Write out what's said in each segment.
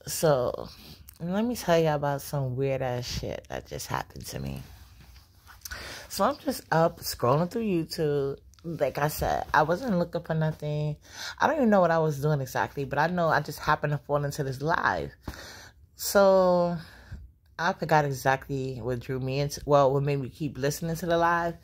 So, let me tell you about some weird ass shit that just happened to me. So, I'm just up scrolling through YouTube. Like I said, I wasn't looking for nothing. I don't even know what I was doing exactly, but I know I just happened to fall into this live. So, I forgot exactly what drew me into, well, what made me keep listening to the live.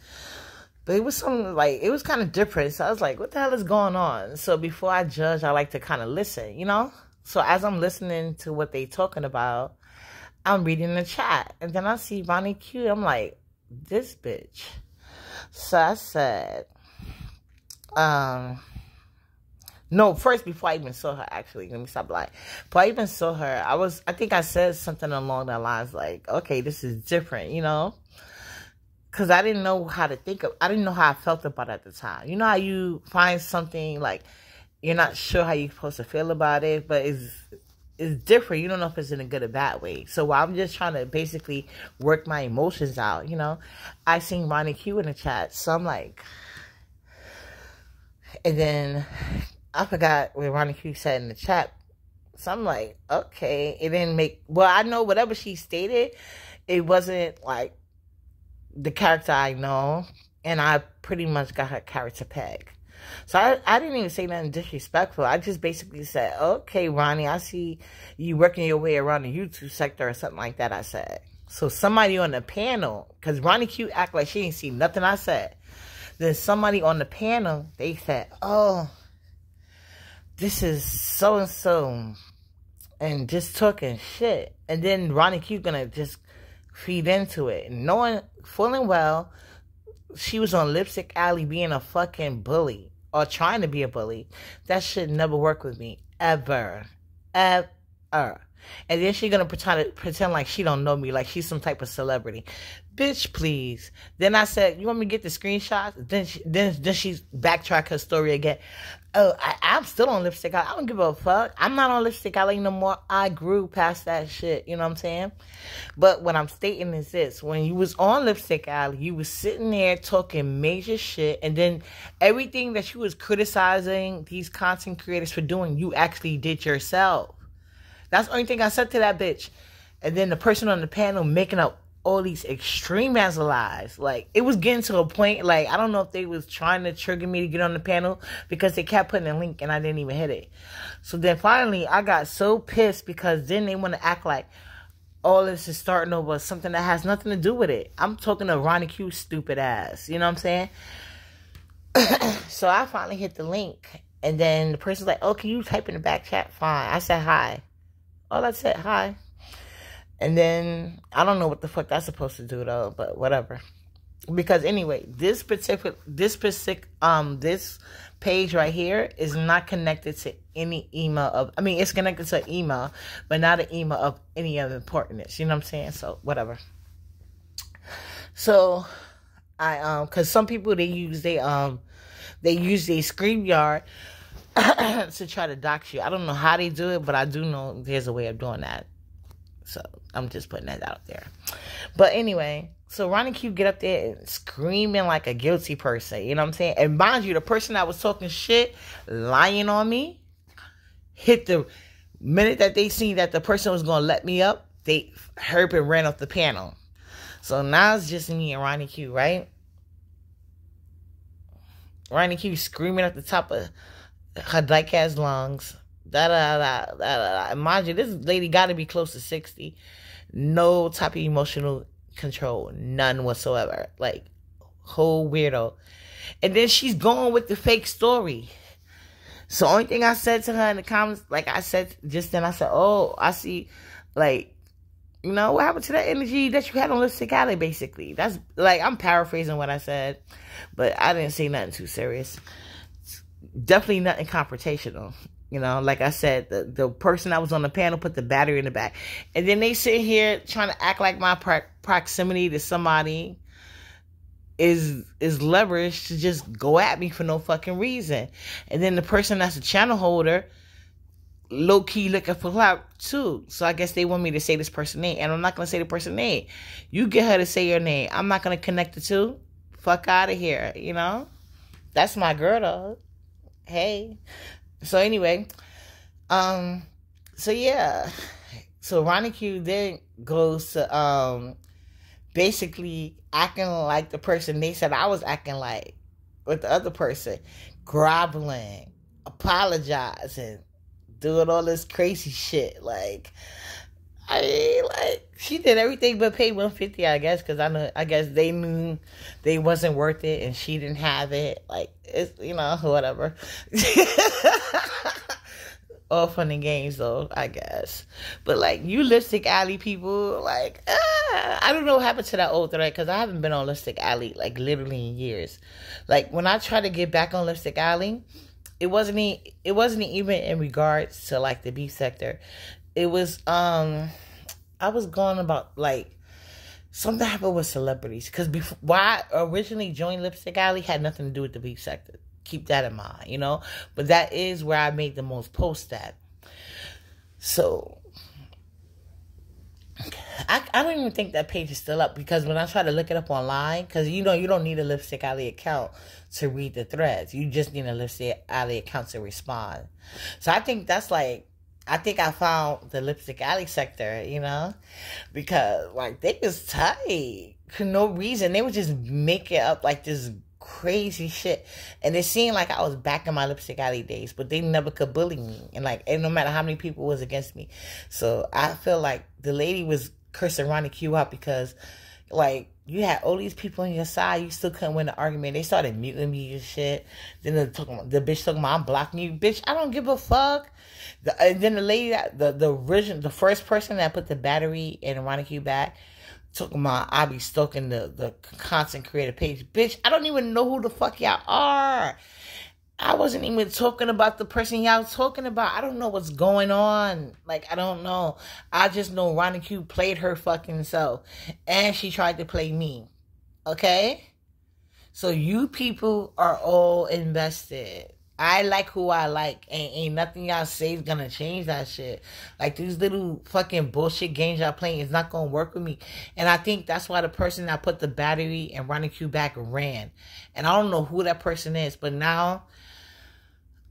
But it was something like, it was kind of different. So I was like, what the hell is going on? So before I judge, I like to kind of listen, you know? So as I'm listening to what they talking about, I'm reading the chat. And then I see Ronnie Q. I'm like, this bitch. So I said, no, first, before I even saw her, actually, let me stop lying. Before I even saw her, I think I said something along that lines, like, okay, this is different, you know? Because I didn't know how to I didn't know how I felt about it at the time. You know how you find something, like, you're not sure how you're supposed to feel about it, but it's different. You don't know if it's in a good or bad way. So while I'm just trying to basically work my emotions out, you know, I seen Ronnie Q in the chat. So I'm like, and then I forgot what Ronnie Q said in the chat. So I'm like, okay, it didn't make, well, I know whatever she stated, it wasn't like the character I know, and I pretty much got her character peg. So I didn't even say nothing disrespectful. I just basically said, okay, Ronnie, I see you working your way around the YouTube sector or something like that, I said. So somebody on the panel, because Ronnie Q act like she didn't see nothing I said. Then somebody on the panel, they said, oh, this is so-and-so, and just talking shit. And then Ronnie Q gonna just feed into it. Knowing, feeling well, she was on Lipstick Alley being a fucking bully. Or trying to be a bully. That shit never work with me. Ever. Ever. And then she gonna pretend like she don't know me. Like she's some type of celebrity. Bitch, please. Then I said, you want me to get the screenshots? Then she backtracked her story again. Oh, I'm still on Lipstick Alley. I don't give a fuck. I'm not on Lipstick Alley no more. I grew past that shit. You know what I'm saying? But what I'm stating is this. When you was on Lipstick Alley, you was sitting there talking major shit. And then everything that you was criticizing these content creators for doing, you actually did yourself. That's the only thing I said to that bitch. And then the person on the panel making up all these extreme ass lies. Like, it was getting to a point, like, I don't know if they was trying to trigger me to get on the panel because they kept putting a link and I didn't even hit it. So then finally, I got so pissed because then they want to act like all this is starting over something that has nothing to do with it. I'm talking to Ronnie Q's stupid ass. You know what I'm saying? So I finally hit the link. And then the person's like, oh, can you type in the back chat? Fine. I said hi. All I said, hi. And then, I don't know what the fuck that's supposed to do, though, but whatever. Because anyway, this page right here is not connected to any email of, I mean, it's connected to an email, but not an email of any of importance. You know what I'm saying? So, whatever. So, because some people, they use their StreamYard to try to dox you. I don't know how they do it, but I do know there's a way of doing that. So, I'm just putting that out there. But anyway, so Ronnie Q get up there and screaming like a guilty person. You know what I'm saying? And mind you, the person that was talking shit, lying on me, hit the minute that they seen that the person was going to let me up, they herp and ran off the panel. So now it's just me and Ronnie Q, right? Ronnie Q screaming at the top of her dyke ass lungs. And mind you, this lady got to be close to 60. No type of emotional control. None whatsoever. Like, whole weirdo. And then she's going with the fake story. So, only thing I said to her in the comments, like I said just then, I said, oh, I see, like, you know, what happened to that energy that you had on Lipstick Alley, basically. That's, like, I'm paraphrasing what I said. But I didn't say nothing too serious. Definitely nothing confrontational. You know, like I said, the person that was on the panel put the battery in the back. And then they sit here trying to act like my proximity to somebody is leverage to just go at me for no fucking reason. And then the person that's a channel holder, low-key looking for clout too. So I guess they want me to say this person's name. And I'm not going to say the person's name. You get her to say your name. I'm not going to connect the two. Fuck out of here, you know? That's my girl, though. Hey. So anyway, So yeah. So Ronnie Q then goes to basically acting like the person they said I was acting like with the other person, groveling, apologizing, doing all this crazy shit. Like, I mean, like, she did everything but pay $150, I guess, because I guess they knew they wasn't worth it and she didn't have it. Like, it's, whatever. All fun and games, though, I guess. But, like, you Lipstick Alley people, like, I don't know what happened to that old thread, because I haven't been on Lipstick Alley, like, literally in years. Like, when I tried to get back on Lipstick Alley, it wasn't even in regards to, like, the beef sector. It was, I was going about, like, something happened with celebrities. Because why I originally joined Lipstick Alley had nothing to do with the beef sector. Keep that in mind, But that is where I made the most posts at. So, I don't even think that page is still up. Because when I try to look it up online, because, you don't need a Lipstick Alley account to read the threads. You just need a Lipstick Alley account to respond. So, I think that's like, I think I found the Lipstick Alley sector, because, like, they was tight for no reason. They would just make it up like this crazy shit. And it seemed like I was back in my Lipstick Alley days, but they never could bully me. And no matter how many people was against me. So, I feel like the lady was cursing Ronnie Q out because, like, you had all these people on your side. You still couldn't win the argument. They started muting me and shit. Then the bitch talking about I'm blocking you. Bitch, I don't give a fuck. And then the lady, the first person that put the battery in Ronnie Q back, talking about I be stalking the content creator page. Bitch, I don't even know who the fuck y'all are. I wasn't even talking about the person y'all talking about. I don't know what's going on. Like, I don't know. I just know Ronnie Q played her fucking self. And she tried to play me. Okay? So you people are all invested. I like who I like. Ain't nothing y'all say is gonna change that shit. Like, these little fucking bullshit games y'all playing is not gonna work with me. And I think that's why the person that put the battery and Ronnie Q back ran. And I don't know who that person is. But now,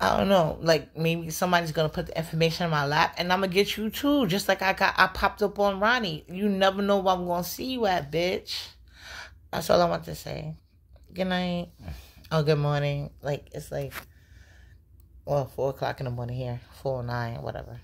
I don't know. Like, maybe somebody's gonna put the information in my lap. And I'm gonna get you too. Just like I popped up on Ronnie. You never know where I'm gonna see you at, bitch. That's all I want to say. Good night. Oh, good morning. Like, it's like, well, 4 o'clock in the morning here. 4:09, whatever.